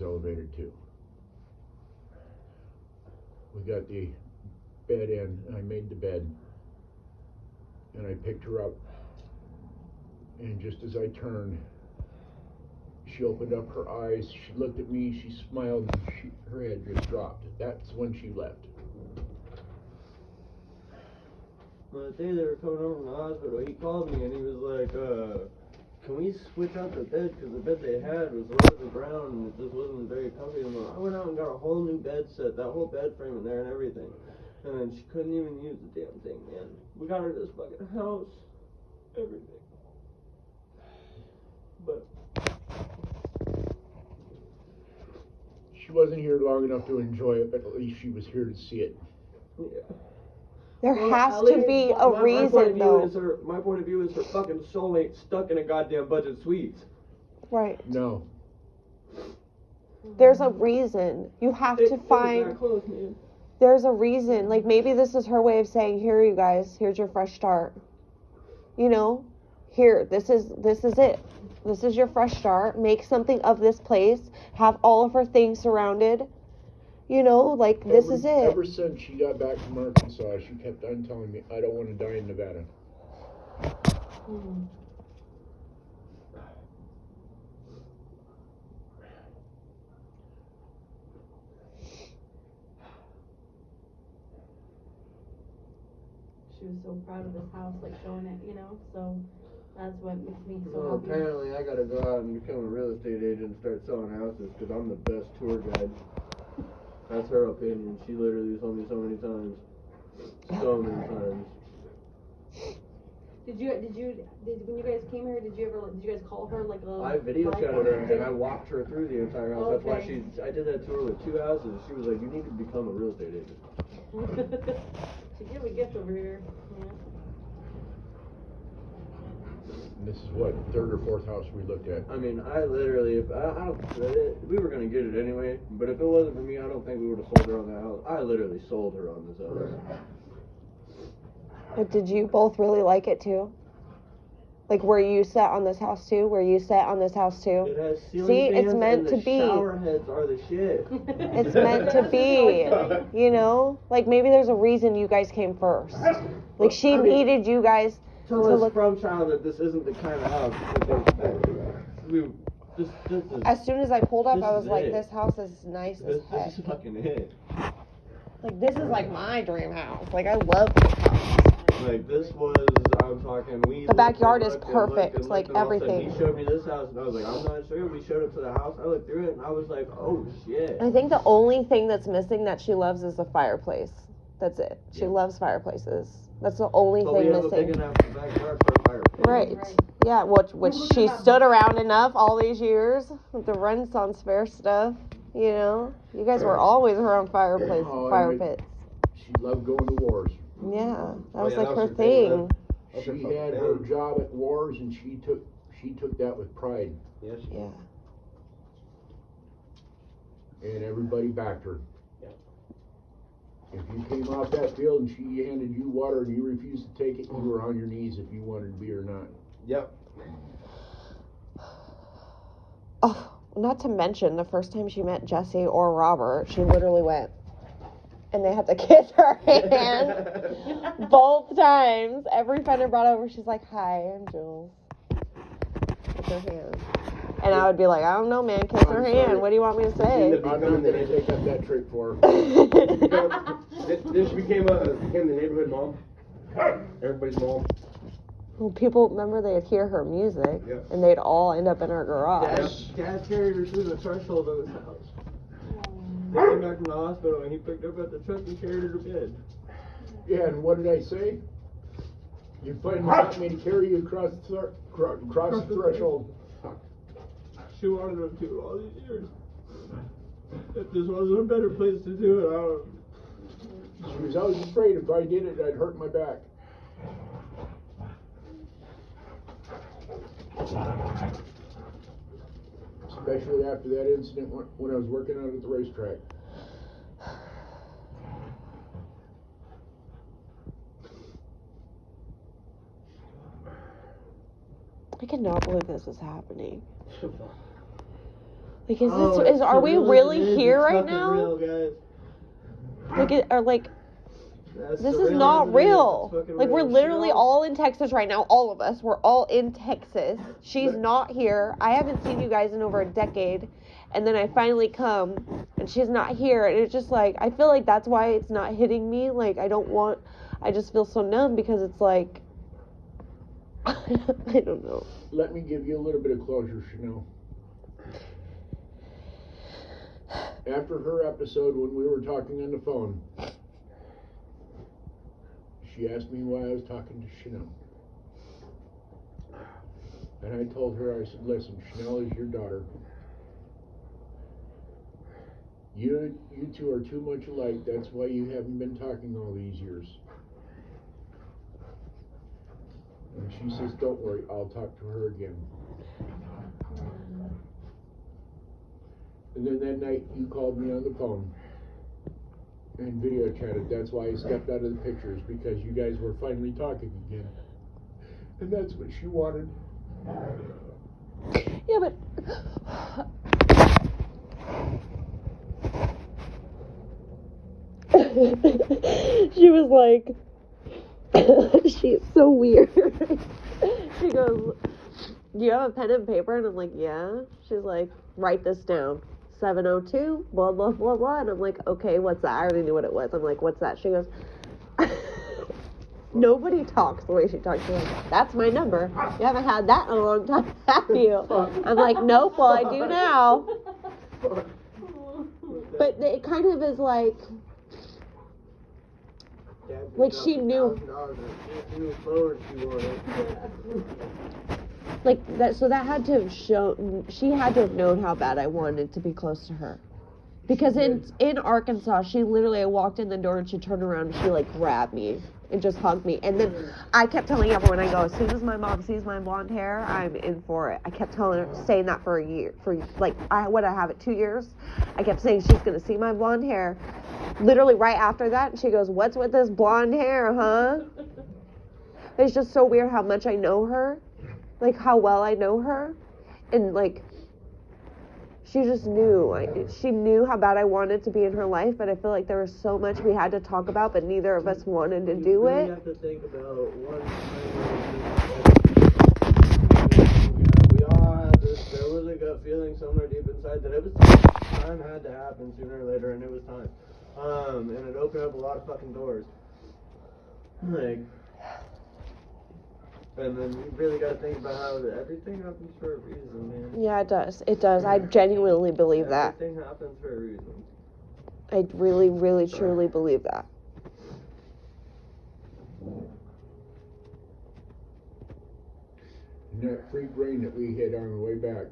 was elevated too. We got the bed in, I made the bed, and I picked her up, and just as I turned, she opened up her eyes, she looked at me, she smiled, and her head just dropped. That's when she left. Well, the day they were coming over from the hospital, he called me and he was like, can we switch out the bed? Because the bed they had was low to the ground and it just wasn't very comfy anymore. I went out and got a whole new bed set, that whole bed frame in there and everything. And then she couldn't even use the damn thing, man. We got her this fucking house, everything. But she wasn't here long enough to enjoy it, but at least she was here to see it. Yeah. There has to be a reason, though. My point of view is her fucking soulmate stuck in a goddamn budget suites. Right. No. There's a reason. You have to find. That close, man. There's a reason. Like, maybe this is her way of saying, here, you guys, here's your fresh start. You know? Here, this is it. This is your fresh start. Make something of this place. Have all of her things surrounded. You know, like, this is it. Ever since she got back from Arkansas, she kept on telling me, I don't want to die in Nevada. She was so proud of this house, like showing it, you know, so that's what makes me so Well, happy. apparently I gotta go out and become a real estate agent and start selling houses because I'm the best tour guide. That's her opinion. She literally told me so many times. So many times. Did when you guys came here, did you guys call her like a... I video chatted her and I walked her through the entire house. Okay. That's why I did that tour with 2 houses. She was like, you need to become a real estate agent. She gave a gift over here. Yeah. And this is what, third or fourth house we looked at. I mean, I literally, we were gonna get it anyway, but if it wasn't for me, I don't think we would have sold her on that house. I literally sold her on this house. But did you both really like it too? Like, were you set on this house too? Were you set on this house too? It has ceiling See, fans it's meant and to the be. shower heads are the shit. It's meant to be. You know? Like, maybe there's a reason you guys came first. Like, she needed you guys Tell to us look. from childhood this isn't the kind of house that we this is As soon as I pulled up, this I was is like, it. this house is nice as heck. this is fucking it. Like, this is like my dream house. Like, I love this house. Like, this was, I'm talking, The backyard is perfect, like, and all of a sudden everything. He showed me this house, and I was like, I'm not sure. We showed up to the house, I looked through it, and I was like, oh, shit. I think the only thing that's missing that she loves is the fireplace. That's it. She loves fireplaces. That's the only But thing we have missing. a big enough backyard for a fireplace. Right. Yeah, which she stood around enough all these years with the Renaissance fair stuff. You know, you guys were always around fire pits. She loved going to wars. Yeah, that was like that her was her thing, thing. She had her job at wars, and she took that with pride. Yes. Yeah. And everybody backed her. Yep. If you came off that field and she handed you water and you refused to take it, you were on your knees if you wanted to be or not. Yep. Oh, not to mention the first time she met Jesse or Robert, she literally went and they had to kiss her hand both times. Every friend I brought over, she's like, "Hi, I'm Jules." Kiss her hand. And I would be like, I don't know, man, kiss her hand. What do you want me to say? I'm not going to take up that trick for her. Then she became the neighborhood mom. Everybody's mom. Well, people, remember, they'd hear her music, Yeah. and they'd all end up in her garage. Dad carried her through the threshold of his house. They came back from the hospital and he picked her up at the truck and carried her to bed. Yeah, and what did I say? You finally got me to carry you across the threshold. She wanted him to all these years. If this wasn't a better place to do it, I don't. She was always afraid if I did it, I'd hurt my back. Especially after that incident when I was working out at the racetrack. I cannot believe this is happening. Like, It's are we surreal as really it is, here it's right fucking now? Real, guys. As This surreal is as not it real. it's fucking Like, we're real. literally Chanel- all in Texas right now. All of us. We're all in Texas. She's not here. I haven't seen you guys in over a decade. And then I finally come, and she's not here. And it's just like, I feel like that's why it's not hitting me. Like, I just feel so numb because it's like, I don't know. Let me give you a little bit of closure, Chanel. After her episode, when we were talking on the phone, she asked me why I was talking to Chanel. And I told her, I said, listen, Chanel is your daughter. You two are too much alike. That's why you haven't been talking all these years. And she says, don't worry, I'll talk to her again. And then that night, you called me on the phone and video chatted. That's why I stepped out of the pictures, because you guys were finally talking again. And that's what she wanted. Yeah, but she was like, she's so weird. She goes, do you have a pen and paper? And I'm like, yeah. She's like, write this down. 702, blah, blah, blah, blah. And I'm like, okay, what's that? I already knew what it was. I'm like, what's that? She goes, nobody talks the way she talks. She's like, that's my number. You haven't had that in a long time, have you? I'm like, nope, well, I do now. But it kind of is like she knew. Like that, so that had to have shown. She had to have known how bad I wanted to be close to her, because in Arkansas, she literally, I walked in the door and she turned around and she like grabbed me and just hugged me. And then I kept telling everyone, I go, as soon as my mom sees my blonde hair, I'm in for it. I kept saying that for a year, for like I have it 2 years. I kept saying she's gonna see my blonde hair. Literally right after that, she goes, what's with this blonde hair, huh? It's just so weird how much I know her. Like, how well I know her, and, like, she just knew. She knew how bad I wanted to be in her life, but I feel like there was so much we had to talk about, but neither of us wanted to do it. You have to think about one time. We all had this, there was a gut feeling somewhere deep inside that it was time had to happen sooner or later, and it was time. And it opened up a lot of fucking doors. Like, and then you really got to think about how everything happens for a reason, man. Yeah, it does. It does. I genuinely believe that. Everything happens for a reason. I really, really, truly believe that. And that freak rain that we hit on the way back,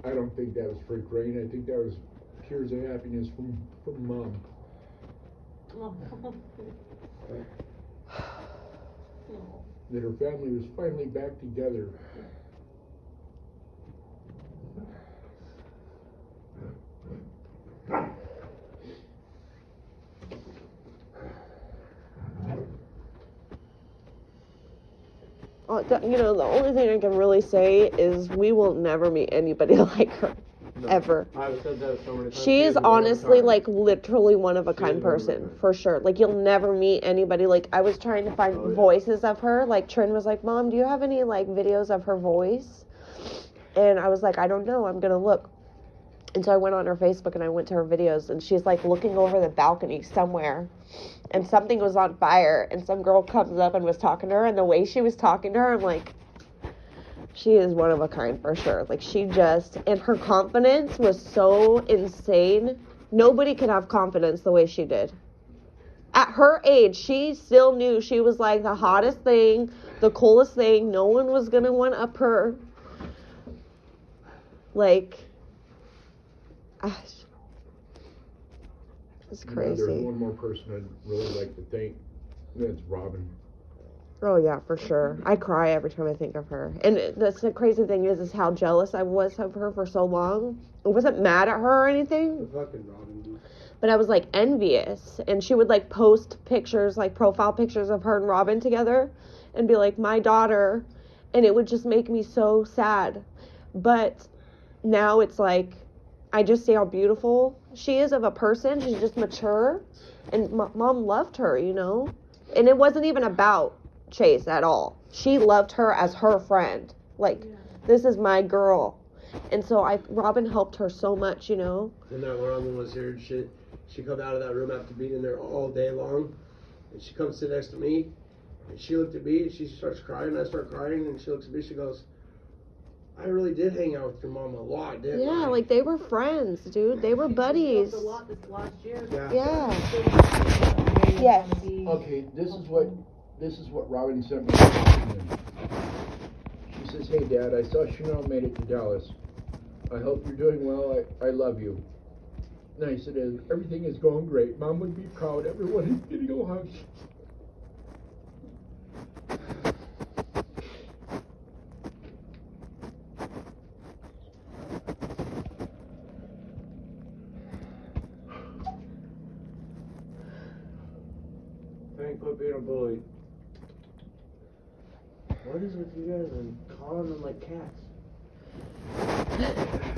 I don't think that was freak rain. I think that was tears of happiness from Mom. That her family was finally back together. You know, the only thing I can really say is we will never meet anybody like her. No, ever. I've said that so many times. She is honestly like literally one of a kind is one of a person, kind. for sure. Like, you'll never meet anybody. Like, I was trying to find voices of her. Like, Trin was like, Mom, do you have any like videos of her voice? And I was like, I don't know, I'm gonna look. And so I went on her Facebook and I went to her videos, and she's like looking over the balcony somewhere, and something was on fire, and some girl comes up and was talking to her, and the way she was talking to her, I'm like, she is one of a kind for sure. Like, she just, and her confidence was so insane. Nobody could have confidence the way she did. At her age, she still knew she was like the hottest thing, the coolest thing. No one was gonna one up her. Like, it's crazy. There's one more person I'd really like to thank, and that's Robin. Oh yeah, for sure. I cry every time I think of her. And that's the crazy thing is how jealous I was of her for so long. I wasn't mad at her or anything, Fucking Robin, dude. but I was like envious. And she would like post pictures, like profile pictures of her and Robin together, and be like, my daughter, and it would just make me so sad. But now it's like, I just see how beautiful she is of a person. She's just mature. And mom loved her, you know? And it wasn't even about Chase at all. She loved her as her friend. Like, this is my girl. And so Robin helped her so much, you know? And that one woman was here and she come out of that room after being in there all day long. And she comes sit next to me. And she looked at me and she starts crying. I start crying and she looks at me. She goes, I really did hang out with your mom a lot, didn't I? Yeah, like they were friends, dude. They were buddies. A lot this last year. Yeah. Yes. Okay, this is what Robin sent me. She says, hey Dad, I saw Chanel made it to Dallas. I hope you're doing well. I love you. And I said, everything is going great. Mom would be proud. Everyone is getting a hug. Frank, quit being a bully. What is with you guys and calling them like cats?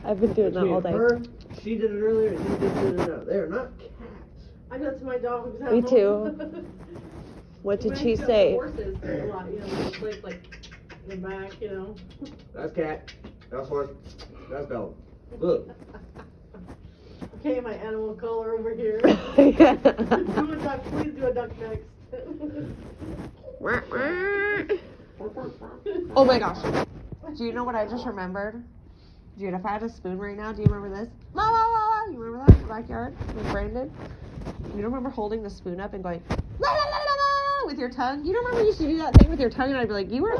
I've been doing that all day. Her, she did it earlier, and he just did it now. They're not cats. I do that to my dogs. Me too. What did she say? Horses a lot, you know, the place like in the back, you know. That's cat. That's horse. That's Bella. Look. Okay, my animal color over here. Do a duck, please do a duck next. Oh my gosh. Do you know what I just remembered? Dude, if I had a spoon right now, do you remember this? La la la la. You remember that in the backyard with Brandon? You don't remember holding the spoon up and going la la la la la with your tongue? You don't remember you used to do that thing with your tongue and I'd be like, you were.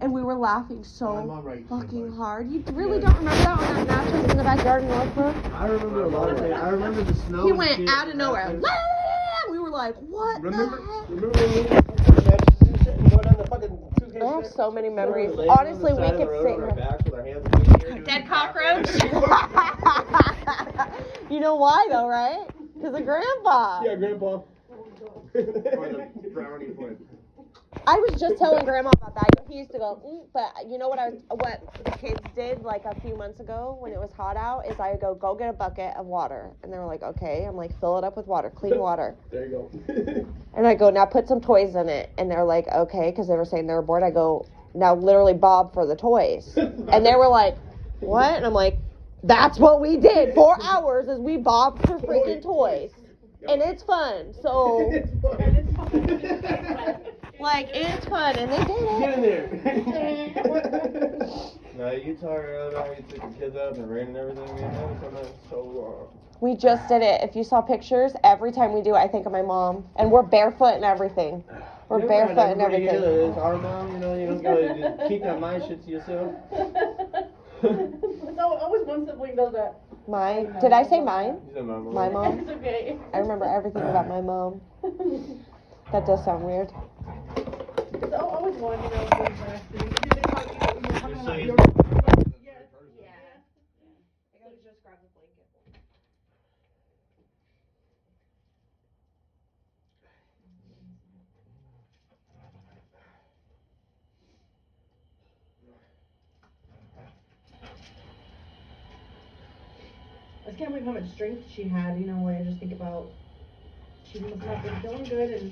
And we were laughing so fucking hard. You really don't remember that on that mattress in the backyard in Northbrook? I remember a lot of things. I remember the snow. He and went shit. out of nowhere. La, la, la, la. We were like, what Remember the heck? when we were matches and shit and going down the fucking suitcase? I have so many memories. Laying on the Honestly, we side of the could road sit on our here. backs with our hands in the air doing Dead the cockroach. You know why though, right? Because of Grandpa. Yeah, Grandpa. Or the brownie point. I was just telling Grandma about that. He used to go, but you know what the kids did like a few months ago when it was hot out is I would go get a bucket of water, and they were like, okay. I'm like, fill it up with water, clean water. There you go. And I go, now put some toys in it, and they're like, okay, because they were saying they were bored. I go, now literally bob for the toys, and they were like, what? And I'm like, that's what we did. 4 hours is we bobbed for freaking toys, and it's fun. So. Like, it's fun, and they did it. Get in there. No, you tell her about how you took the kids out in the rain and everything, man. That was something so long. We just did it. If you saw pictures, every time we do it, I think of my mom. And we're barefoot and everything. We're barefoot and everything. It's our mom, you know, you don't gotta just keep that mind shit to yourself. No, always one sibling does that. Did I say mine? You said my mom. My mom? It's okay. I remember everything about my mom. That does sound weird. It's always one, you know, goes back to you. You're talking about your. Yes. Yeah. I gotta just grab the blanket. I just can't believe how much strength she had, you know, when I just think about she must have been feeling good and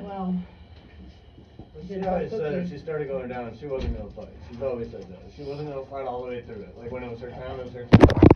well. She always said if she started going down, she wasn't gonna fight. She's always said that. She wasn't gonna fight all the way through it. Like when it was her time, it was her time.